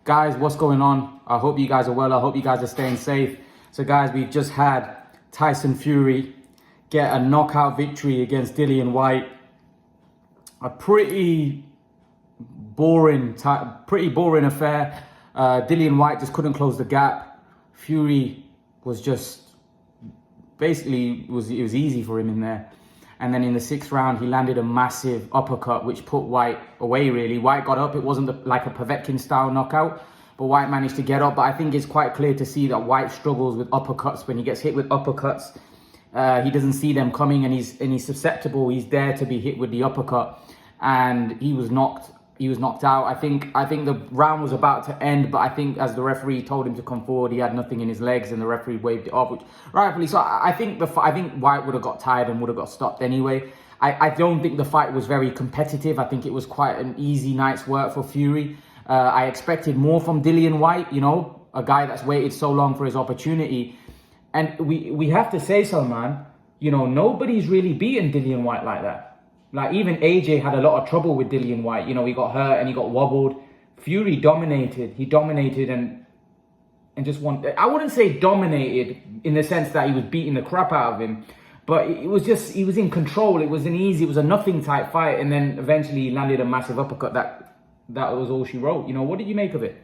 Guys, what's going on? I hope you guys are well. I hope you guys are staying safe. So guys, we've just had Tyson Fury get a knockout victory against Dillian Whyte. A pretty boring affair. Dillian Whyte just couldn't close the gap. Fury was just basically it was easy for him in there. And then in the 6th round, he landed a massive uppercut, which put Whyte away, really. Whyte got up. It wasn't like a Povetkin-style knockout, but Whyte managed to get up. But I think it's quite clear to see that Whyte struggles with uppercuts. When he gets hit with uppercuts, he doesn't see them coming, and he's susceptible. He's there to be hit with the uppercut, and he was knocked out. I think the round was about to end, but I think as the referee told him to come forward, he had nothing in his legs, and the referee waved it off, which rightfully so. I think Whyte would have got tired and would have got stopped anyway. I don't think the fight was very competitive. I think it was quite an easy night's work for Fury. I expected more from Dillian Whyte, you know, a guy that's waited so long for his opportunity. And we have to say so, man. You know, nobody's really beaten Dillian Whyte like that. Like, even AJ had a lot of trouble with Dillian Whyte. You know, he got hurt and he got wobbled. Fury dominated. He dominated and just won. I wouldn't say dominated in the sense that he was beating the crap out of him. But it was just, he was in control. It was a nothing type fight. And then eventually he landed a massive uppercut. That was all she wrote. You know, what did you make of it?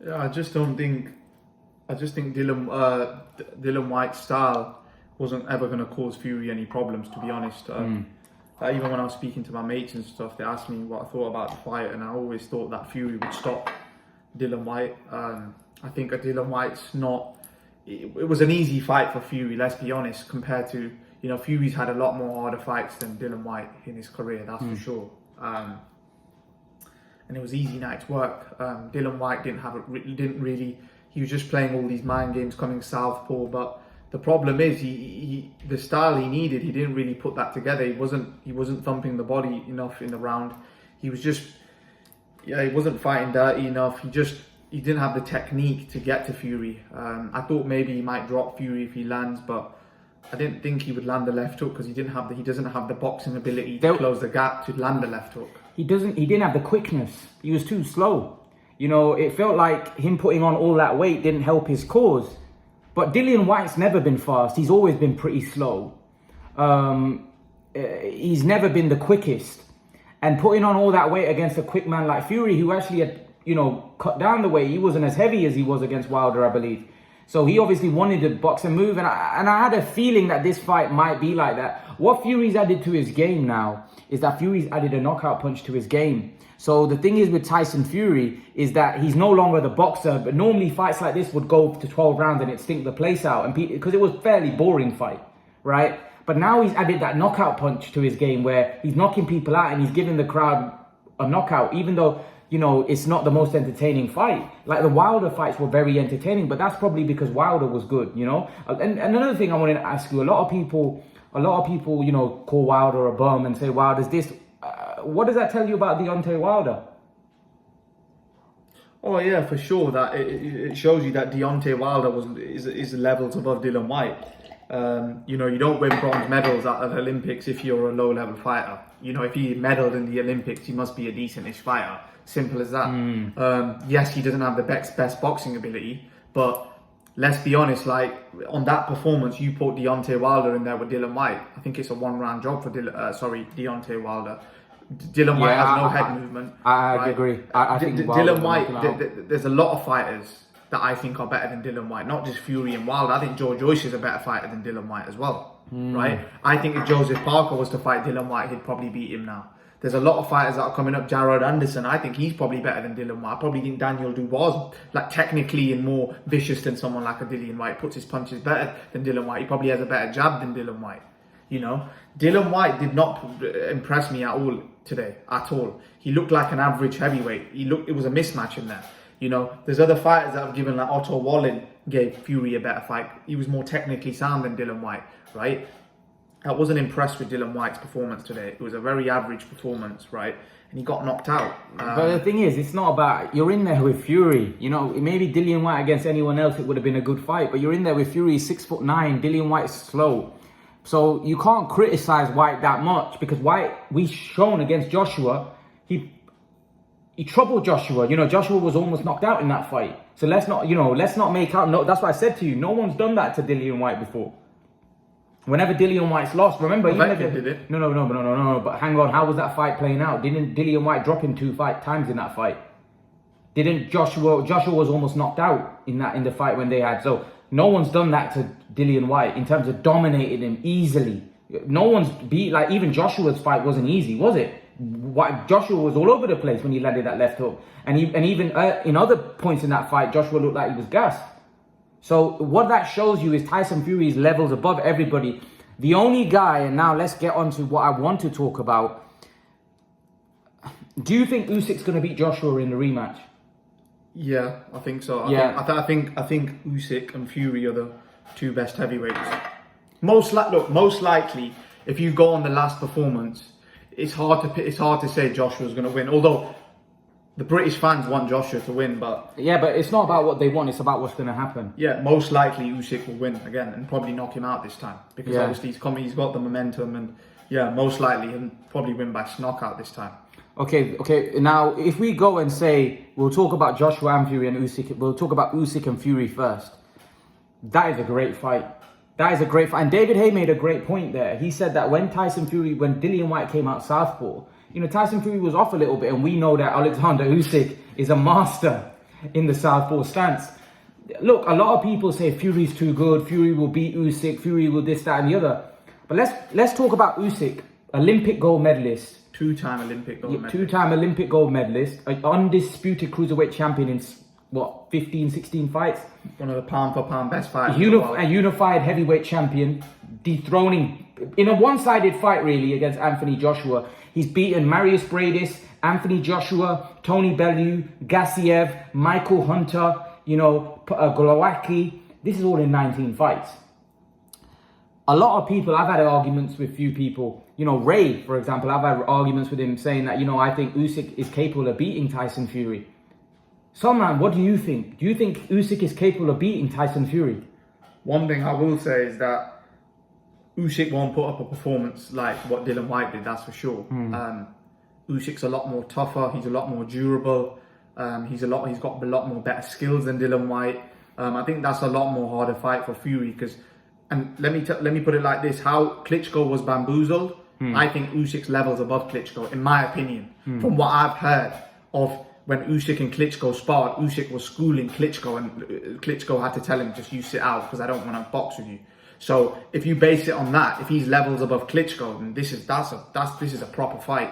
Yeah, I just think Dillian Whyte's style wasn't ever going to cause Fury any problems, to be honest. Even when I was speaking to my mates and stuff, they asked me what I thought about the fight, and I always thought that Fury would stop Dillian Whyte. I think Dillian Whyte's not... It was an easy fight for Fury, let's be honest, compared to... You know, Fury's had a lot more harder fights than Dillian Whyte in his career, that's for sure. And it was easy night's work. Dillian Whyte didn't really... He was just playing all these mind games, coming southpaw, but... The problem is the style he needed, he didn't really put that together. He wasn't thumping the body enough in the round. He wasn't fighting dirty enough. He didn't have the technique to get to Fury. I thought maybe he might drop Fury if he lands, but I didn't think he would land the left hook because he doesn't have the boxing ability to close the gap to land the left hook. He didn't have the quickness. He was too slow. You know, it felt like him putting on all that weight didn't help his cause. But Dillian Whyte's never been fast. He's always been pretty slow. He's never been the quickest. And putting on all that weight against a quick man like Fury, who actually had, you know, cut down the weight. He wasn't as heavy as he was against Wilder, I believe. So he obviously wanted to box and move. And I had a feeling that this fight might be like that. What Fury's added to his game now is that Fury's added a knockout punch to his game. So the thing is with Tyson Fury is that he's no longer the boxer, but normally fights like this would go to 12 rounds and it'd stink the place out, and because it was a fairly boring fight, right? But now he's added that knockout punch to his game where he's knocking people out and he's giving the crowd a knockout, even though, you know, it's not the most entertaining fight. Like the Wilder fights were very entertaining, but that's probably because Wilder was good, you know? And another thing I wanted to ask you, a lot of people, you know, call Wilder a bum and say Wilder's this. What does that tell you about Deontay Wilder? Oh yeah, for sure. That it shows you that Deontay Wilder is levels above Dillian Whyte. You know, you don't win bronze medals at the Olympics if you're a low-level fighter. You know, if he medaled in the Olympics, he must be a decent-ish fighter. Simple as that. Yes, he doesn't have the best boxing ability, but let's be honest, like, on that performance, you put Deontay Wilder in there with Dillian Whyte. I think it's a one-round job for Deontay Wilder. Dillian Whyte has no head movement. I agree. I think Dillian Whyte, there's a lot of fighters that I think are better than Dillian Whyte, not just Fury and Wilder. I think Joe Joyce is a better fighter than Dillian Whyte as well, right? I think if Joseph Parker was to fight Dillian Whyte, he'd probably beat him now. There's a lot of fighters that are coming up. Jared Anderson, I think he's probably better than Dillian Whyte. I probably think Daniel Dubois, like, technically and more vicious than someone like a Dillian Whyte. Puts his punches better than Dillian Whyte. He probably has a better jab than Dillian Whyte. You know, Dillian Whyte did not impress me at all today, at all. He looked like an average heavyweight. It was a mismatch in there. You know, there's other fighters that have given, like Otto Wallin gave Fury a better fight. He was more technically sound than Dillian Whyte, right? I wasn't impressed with Dillian Whyte's performance today. It was a very average performance, right? And he got knocked out. But the thing is, it's not about, you're in there with Fury. You know, maybe Dillian Whyte against anyone else, it would have been a good fight. But you're in there with Fury, 6'9". Dillian Whyte's slow. So you can't criticize Whyte that much because Whyte, we've shown against Joshua, he he troubled Joshua. Joshua was almost knocked out in that fight. So let's not make out. No, that's what I said to you. No one's done that to Dillian Whyte before. Whenever Dillian Whyte's lost, remember he never did it. No. But hang on, how was that fight playing out? Didn't Dillian Whyte drop him 2 times in that fight? Didn't Joshua was almost knocked out in the fight when they had. So no one's done that to Dillian Whyte in terms of dominating him easily. No one's beat, like even Joshua's fight wasn't easy, was it? Joshua was all over the place when he landed that left hook. And even in other points in that fight, Joshua looked like he was gassed. So what that shows you is Tyson Fury is levels above everybody. The only guy, and now let's get on to what I want to talk about. Do you think Usyk's going to beat Joshua in the rematch? Yeah, I think so. I think Usyk and Fury are the 2 best heavyweights. Most likely, if you go on the last performance, it's hard to say Joshua's going to win. Although the British fans want Joshua to win, but it's not about what they want; it's about what's going to happen. Yeah, most likely Usyk will win again and probably knock him out this time because obviously he's got the momentum, and most likely he'll probably win by knockout this time. Okay. Now, if we go and say we'll talk about Joshua and Fury and Usyk, we'll talk about Usyk and Fury first. That is a great fight. And David Hay made a great point there. He said that when Dillian Whyte came out southpaw, Tyson Fury was off a little bit, and we know that Alexander Usyk is a master in the southpaw stance. Look, a lot of people say Fury's too good, Fury will beat Usyk, Fury will this, that, and the other. But let's talk about Usyk, Olympic gold medalist. Two-time Olympic gold medalist, an undisputed cruiserweight champion in 15, 16 fights. One of the pound-for-pound best fighters. A unified heavyweight champion, dethroning in a one-sided fight really against Anthony Joshua. He's beaten Marius Bradis, Anthony Joshua, Tony Bellew, Gassiev, Michael Hunter, Glowacki. This is all in 19 fights. A lot of people, I've had arguments with few people. Ray, for example, I've had arguments with him saying that, I think Usyk is capable of beating Tyson Fury. So, man, what do you think? Do you think Usyk is capable of beating Tyson Fury? One thing I will say is that Usyk won't put up a performance like what Dillian Whyte did, that's for sure. Usyk's a lot more tougher, he's a lot more durable, he's got a lot more better skills than Dillian Whyte. I think that's a lot more harder fight for Fury because, and let me put it like this, how Klitschko was bamboozled, I think Usyk's levels above Klitschko, in my opinion. From what I've heard of when Usyk and Klitschko sparred, Usyk was schooling Klitschko, and Klitschko had to tell him, just you sit out because I don't want to box with you. So if you base it on that, if he's levels above Klitschko, then this is a proper fight.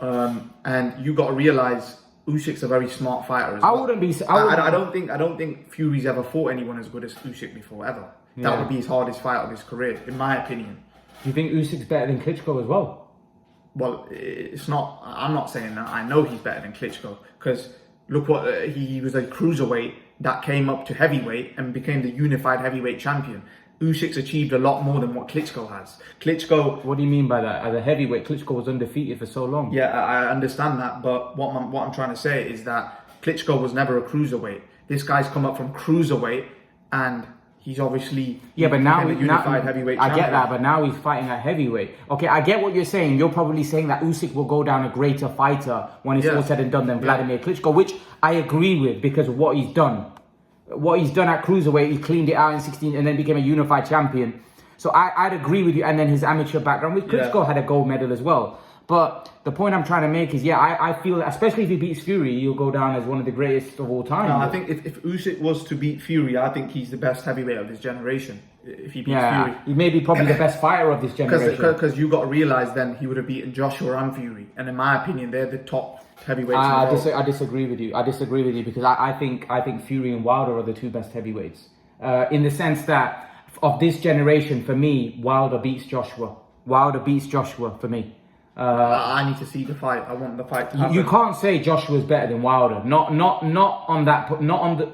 And you got to realize Usyk's a very smart fighter as well. I don't think Fury's ever fought anyone as good as Usyk before ever. That would be his hardest fight of his career, in my opinion. Do you think Usyk's better than Klitschko as well? Well, it's not. I'm not saying that. I know he's better than Klitschko because look what he was a cruiserweight that came up to heavyweight and became the unified heavyweight champion. Usyk's achieved a lot more than what Klitschko has. Klitschko. What do you mean by that? As a heavyweight, Klitschko was undefeated for so long. Yeah, I understand that, but what I'm trying to say is that Klitschko was never a cruiserweight. This guy's come up from cruiserweight, and he's obviously but now a unified heavyweight champion. I get that, but now he's fighting at heavyweight. Okay, I get what you're saying. You're probably saying that Usyk will go down a greater fighter when it's all said and done than Vladimir Klitschko, which I agree with because of what he's done. What he's done at cruiserweight, he cleaned it out in 16 and then became a unified champion. So I'd agree with you. And then his amateur background, with Klitschko had a gold medal as well. But the point I'm trying to make is, I feel that especially if he beats Fury, he'll go down as one of the greatest of all time. No, I think if Usyk was to beat Fury, I think he's the best heavyweight of this generation. If he beats Fury, he may be probably the best fighter of this generation. Because you got to realize then he would have beaten Joshua and Fury, and in my opinion, they're the top heavyweights. I disagree with you. I disagree with you because I think Fury and Wilder are the 2 best heavyweights. In the sense that of this generation, for me, Wilder beats Joshua. Wilder beats Joshua for me. I need to see the fight. I want the fight to happen. You can't say Joshua's better than Wilder. Not on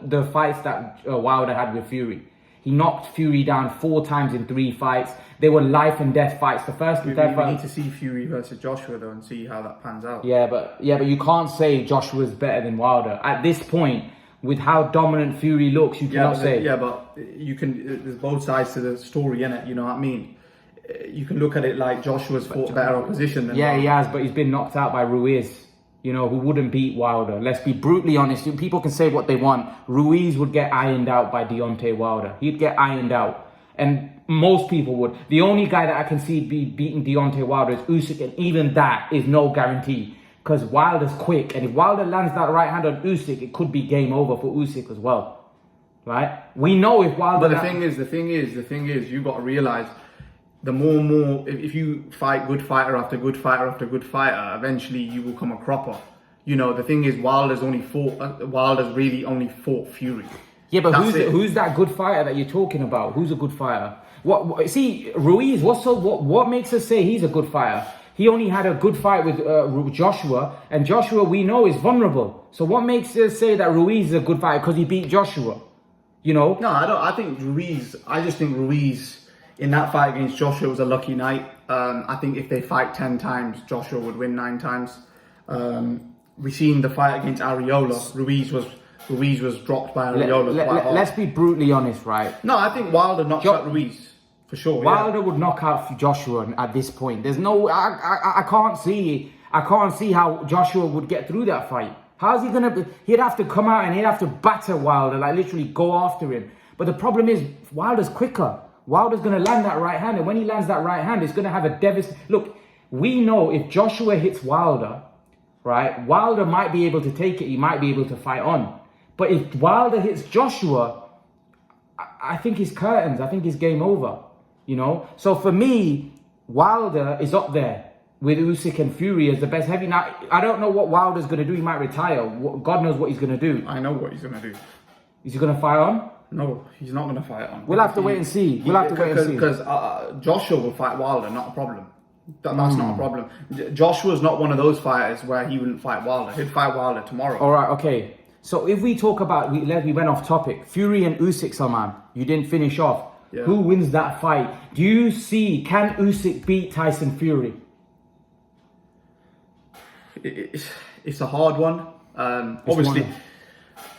the fights that Wilder had with Fury. He knocked Fury down 4 times in 3 fights. They were life and death fights. The first and third fight. We need to see Fury versus Joshua though and see how that pans out. Yeah, but you can't say Joshua's better than Wilder at this point. With how dominant Fury looks, you cannot say. Yeah, but you can. There's both sides to the story, innit? You know what I mean? You can look at it like Joshua's fought better opposition than Wilder. He has, but he's been knocked out by Ruiz. you know, who wouldn't beat Wilder. Let's be brutally honest. People can say what they want. Ruiz would get ironed out by Deontay Wilder. He'd get ironed out. And most people would. The only guy that I can see be beating Deontay Wilder is Usyk, and even that is no guarantee. Because Wilder's quick, and if Wilder lands that right hand on Usyk, it could be game over for Usyk as well. Right? We know if Wilder... But the thing is, you got to realize, the more, if you fight good fighter after good fighter after good fighter, eventually you will come a cropper. You know, the thing is, Wilder's really only fought Fury. Yeah, but who's that good fighter that you're talking about? Who's a good fighter? See, Ruiz, what makes us say he's a good fighter? He only had a good fight with Joshua, and Joshua we know is vulnerable. So what makes us say that Ruiz is a good fighter? Because he beat Joshua, you know? No, I just think Ruiz in that fight against Joshua was a lucky night. I think if they fight 10 times, Joshua would win 9 times. We seen the fight against Areola. Ruiz was dropped by Areola quite hard. Let's be brutally honest, right? No, I think Wilder knocked out Ruiz. For sure, Wilder would knock out Joshua at this point. There's no, I can't see how Joshua would get through that fight. How's he gonna? He'd have to come out and he'd have to batter Wilder, like literally go after him. But the problem is Wilder's quicker. Wilder's gonna land that right hand, and when he lands that right hand, it's gonna have a devastating. Look, we know if Joshua hits Wilder, right? Wilder might be able to take it. He might be able to fight on. But if Wilder hits Joshua, I think it's curtains. I think it's game over. You know, so for me, Wilder is up there with Usyk and Fury as the best heavy. Now, I don't know what Wilder's going to do. He might retire. God knows what he's going to do. I know what he's going to do. Is he going to fight on? No, he's not going to fight on. We'll have to wait and see. Because Joshua will fight Wilder, not a problem. That's not a problem. Joshua's not one of those fighters where he wouldn't fight Wilder. He'd fight Wilder tomorrow. All right, okay. So if we talk about, we went off topic. Fury and Usyk, Salman. You didn't finish off. Yeah. Who wins that fight? Do you see, can Usyk beat Tyson Fury? It's a hard one. Obviously,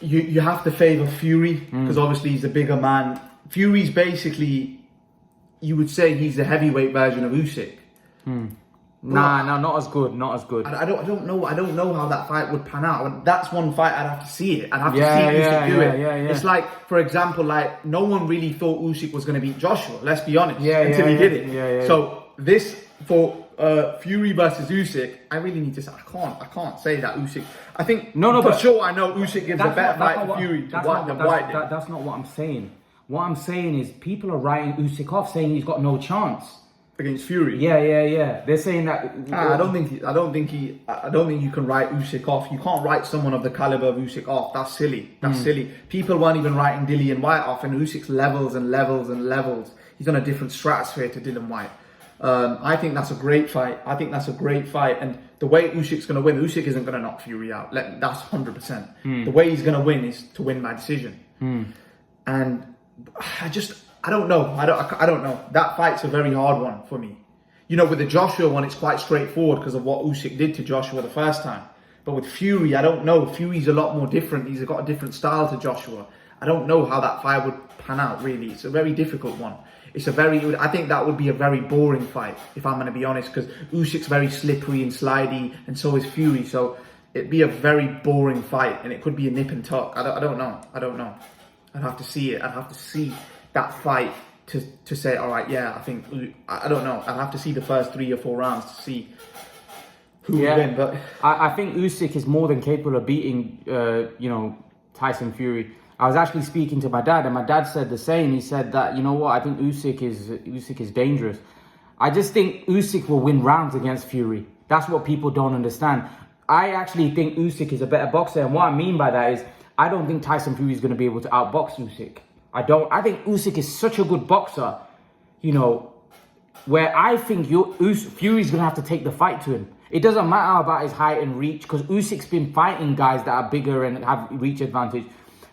you have to favour Fury because obviously he's a bigger man. Fury's basically, you would say he's the heavyweight version of Usyk. Nah, not as good. Not as good. I don't know how that fight would pan out. That's one fight I'd have to see it. I'd have to see Usyk do it. Yeah. It's like, for example, like no one really thought Usyk was going to beat Joshua. Let's be honest. Until he did it. So this for Fury versus Usyk, I really need to say I can't say that Usyk. I think for sure I know Usyk gives a better fight to Fury than Whyte did. That's not what I'm saying. What I'm saying is people are writing Usyk off, saying he's got no chance. Against Fury. Yeah. They're saying that. I don't think you can write Usyk off. You can't write someone of the caliber of Usyk off. That's silly. Silly. People weren't even writing Dillian Whyte off, and Usyk's levels and levels and levels. He's on a different stratosphere to Dillian Whyte. I think that's a great fight. And the way Usyk's going to win, Usyk isn't going to knock Fury out. That's 100%. The way he's going to win is to win by decision. And I don't know. I don't know. That fight's a very hard one for me. You know, with the Joshua one, it's quite straightforward because of what Usyk did to Joshua the first time. But with Fury, I don't know. Fury's a lot more different. He's got a different style to Joshua. I don't know how that fight would pan out, really. It's a very difficult one. I think that would be a very boring fight, if I'm going to be honest, because Usyk's very slippery and slidey, and so is Fury. So it'd be a very boring fight, and it could be a nip and tuck. I don't know. I'd have to see it. I'd have to see that fight to say, all right, yeah, I don't know. I'd have to see the first 3 or 4 rounds to see who would win. But I think Usyk is more than capable of beating, Tyson Fury. I was actually speaking to my dad, and my dad said the same. He said that, you know what, I think Usyk is dangerous. I just think Usyk will win rounds against Fury. That's what people don't understand. I actually think Usyk is a better boxer, and what I mean by that is I don't think Tyson Fury is going to be able to outbox Usyk. I think Usyk is such a good boxer, where I think Fury's going to have to take the fight to him. It doesn't matter about his height and reach, because Usyk's been fighting guys that are bigger and have reach advantage.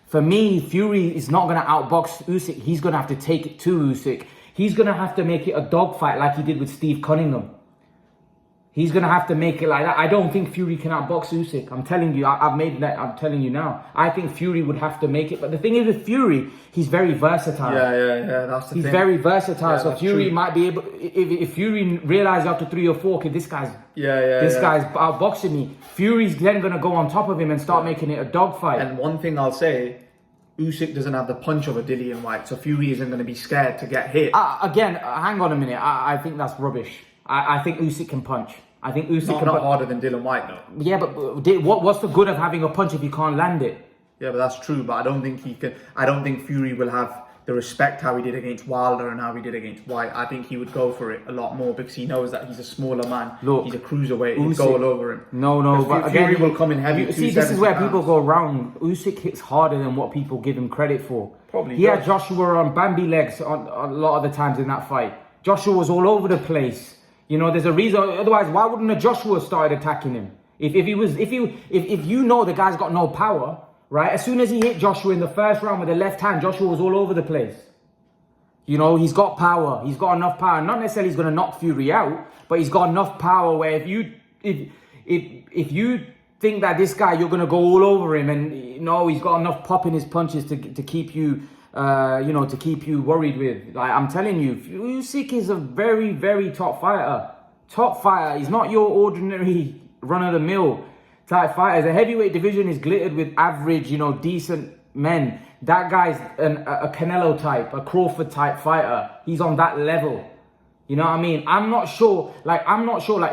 For me, Fury is not going to outbox Usyk. He's going to have to take it to Usyk. He's going to have to make it a dogfight like he did with Steve Cunningham. He's gonna have to make it like that. I don't think Fury can outbox Usyk. I'm telling you, I've made that. I'm telling you now. I think Fury would have to make it. But the thing is with Fury, he's very versatile. Yeah. That's the thing. He's very versatile. Yeah, So Fury true. might be able. If Fury realizes after 3 or 4, okay, this guy's outboxing me. Fury's then gonna go on top of him and start making it a dogfight. And one thing I'll say, Usyk doesn't have the punch of a Dillian Whyte, so Fury isn't going to be scared to get hit. Again, hang on a minute. I think that's rubbish. I think Usyk can punch. I think Usyk Not harder than Dillian Whyte though. Yeah, but what's the good of having a punch if you can't land it? Yeah, but that's true. But I don't think he can. I don't think Fury will have the respect how he did against Wilder and how he did against White. I think he would go for it a lot more because he knows that he's a smaller man. Look, he's a cruiserweight. He'll go all over him. No, but Fury again, will come in heavy. See, this is where people go wrong. Usyk hits harder than what people give him credit for. Probably he had Joshua on Bambi legs on a lot of the times in that fight. Joshua was all over the place. You know, there's a reason. Otherwise, why wouldn't a Joshua started attacking him? If you know the guy's got no power, right? As soon as he hit Joshua in the first round with the left hand, Joshua was all over the place. You know, he's got power. He's got enough power. Not necessarily he's going to knock Fury out, but he's got enough power where if you think that this guy, you're going to go all over him, and you know he's got enough pop in his punches to keep you, to keep you worried with. Like I'm telling you, Usyk is a very, very top fighter. Top fighter. He's not your ordinary run-of-the-mill type fighter. The heavyweight division is glittered with average, decent men. That guy's a Canelo type, a Crawford type fighter. He's on that level. You know what I mean? I'm not sure. Like,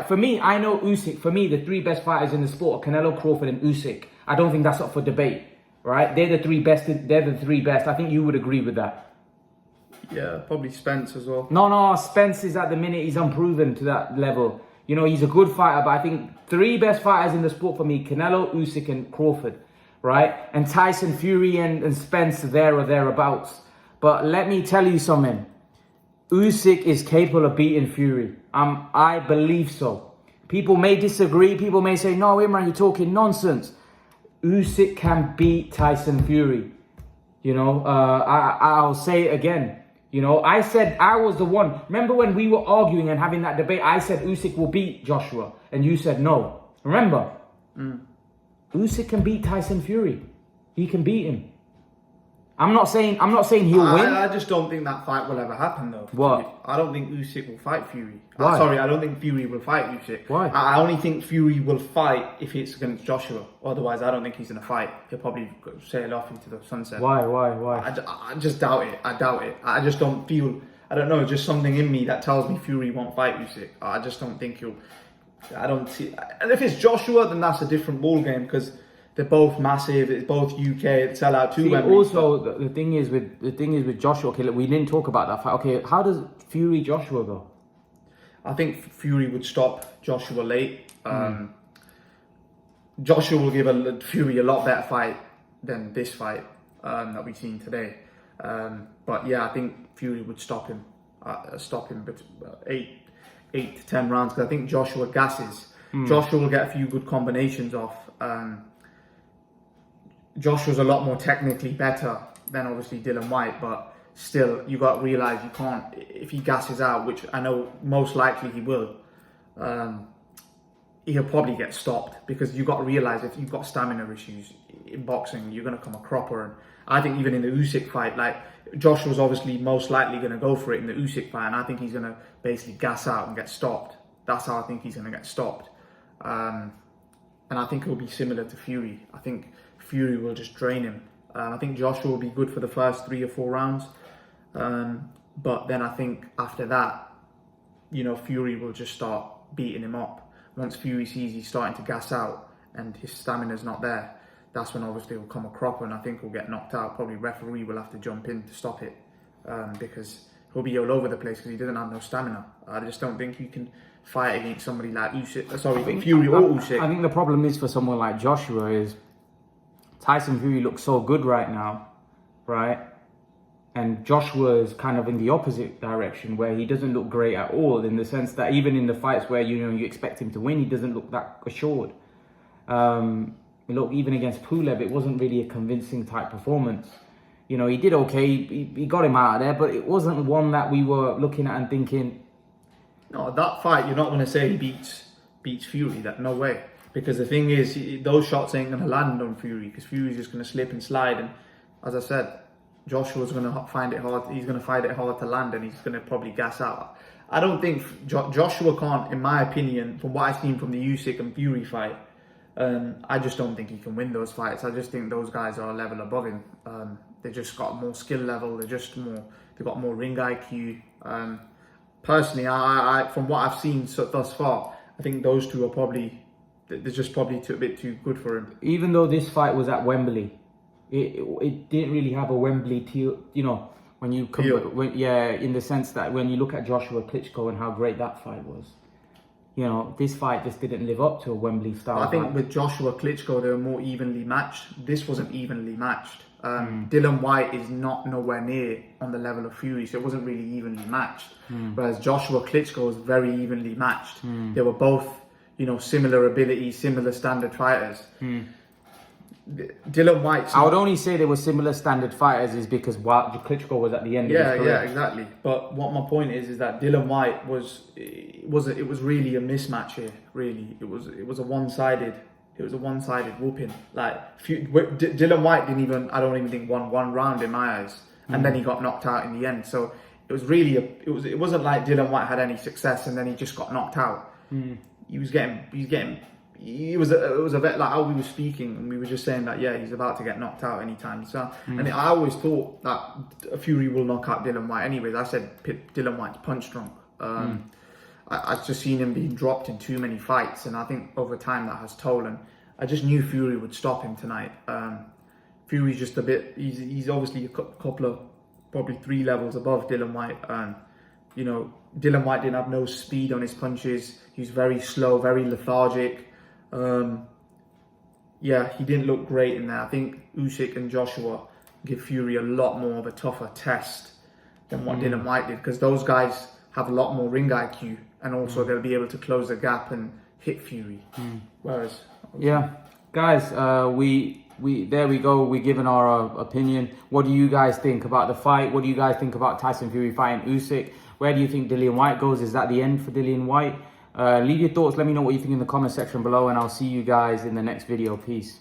for me, I know Usyk. For me, the 3 best fighters in the sport are Canelo, Crawford, and Usyk. I don't think that's up for debate, right? They're the 3 best. They're the 3 best. I think you would agree with that. Yeah, probably Spence as well. No, Spence is at the minute, he's unproven to that level. You know, he's a good fighter, but I think 3 best fighters in the sport for me, Canelo, Usyk, and Crawford, right? And Tyson Fury and Spence there or thereabouts. But let me tell you something. Usyk is capable of beating Fury. I believe so. People may disagree. People may say, no, Imran, you're talking nonsense. Usyk can beat Tyson Fury. You know, I'll say it again. You know, I said I was the one. Remember when we were arguing and having that debate? I said Usyk will beat Joshua. And you said no. Remember? Usyk can beat Tyson Fury. He can beat him. I'm not saying he'll win. I just don't think that fight will ever happen though. What? I don't think Usyk will fight Fury. Why? I don't think Fury will fight Usyk. Why? I only think Fury will fight if it's against Joshua. Otherwise, I don't think he's going to fight. He'll probably sail off into the sunset. Why? I just doubt it. I doubt it. I just don't feel... I don't know, just something in me that tells me Fury won't fight Usyk. I just don't think he'll... I don't see... And if it's Joshua, then that's a different ball game because... They're both massive. It's both UK. It sell out too. Also, the thing is with Joshua. Okay, look, we didn't talk about that fight. Okay, how does Fury Joshua go? I think Fury would stop Joshua late. Joshua will give Fury a lot better fight than this fight that we've seen today. But yeah, I think Fury would stop him. But 8 to 10 rounds because I think Joshua gasses. Joshua will get a few good combinations off. Joshua's a lot more technically better than obviously Dillian Whyte, but still, you got to realise you can't, if he gasses out, which I know most likely he will, he'll probably get stopped because you got to realise if you've got stamina issues in boxing, you're going to come a cropper. And I think even in the Usyk fight, like Joshua's obviously most likely going to go for it in the Usyk fight, and I think he's going to basically gas out and get stopped. That's how I think he's going to get stopped. And I think it'll be similar to Fury. I think Fury will just drain him. I think Joshua will be good for the first 3 or 4 rounds. But then I think after that, Fury will just start beating him up. Once Fury sees he's starting to gas out and his stamina's not there, that's when obviously he'll come a cropper and I think he'll get knocked out. Probably referee will have to jump in to stop it because he'll be all over the place because he doesn't have no stamina. I just don't think you can fight against somebody like Fury or Usyk. I think the problem is for someone like Joshua is Tyson Fury looks so good right now, right? And Joshua is kind of in the opposite direction where he doesn't look great at all in the sense that even in the fights where, you expect him to win, he doesn't look that assured. Look, even against Pulev, it wasn't really a convincing type performance. He did okay, he got him out of there, but it wasn't one that we were looking at and thinking... No, that fight, you're not going to say he beats beats Fury. That no way. Because the thing is, those shots ain't gonna land on Fury because Fury's just gonna slip and slide. And as I said, Joshua's gonna find it hard. He's gonna find it hard to land, and he's gonna probably gas out. I don't think Joshua can't, in my opinion, from what I've seen from the Usyk and Fury fight. I just don't think he can win those fights. I just think those guys are a level above him. They just got more skill level. They got more ring IQ. Personally, I from what I've seen thus far, I think those two are they're just probably a bit too good for him. Even though this fight was at Wembley, it didn't really have a Wembley when you in the sense that when you look at Joshua Klitschko and how great that fight was. This fight just didn't live up to a Wembley style. I think with Joshua Klitschko, they were more evenly matched. This wasn't evenly matched. Dillian Whyte is nowhere near on the level of Fury, so it wasn't really evenly matched. Whereas Joshua Klitschko was very evenly matched. They were both, similar abilities, similar standard fighters. Dillian Whyte. I would only say they were similar standard fighters is because Klitschko was at the end of his career. Yeah, exactly. But what my point is that Dillian Whyte it was really a mismatch here. Really, it was a one-sided whooping. Like Dillian Whyte I don't even think won one round in my eyes, and then he got knocked out in the end. So it was really it wasn't like Dillian Whyte had any success and then he just got knocked out. It was a bit like how we were speaking, and we were just saying that he's about to get knocked out anytime. So and I always thought that Fury will knock out Dillian Whyte. Anyways, I said Dillian Whyte's punch drunk. I've just seen him being dropped in too many fights, and I think over time that has told. And I just knew Fury would stop him tonight. Fury's just a bit. He's obviously a couple of probably 3 levels above Dillian Whyte. Dillian Whyte didn't have no speed on his punches. He was very slow, very lethargic. He didn't look great in there. I think Usyk and Joshua give Fury a lot more of a tougher test than what Dillian Whyte did, because those guys have a lot more ring IQ, and also they'll be able to close the gap and hit Fury. Whereas, guys, we there we go. We're giving our opinion. What do you guys think about the fight? What do you guys think about Tyson Fury fighting Usyk? Where do you think Dillian Whyte goes? Is that the end for Dillian Whyte? Leave your thoughts. Let me know what you think in the comment section below, and I'll see you guys in the next video. Peace.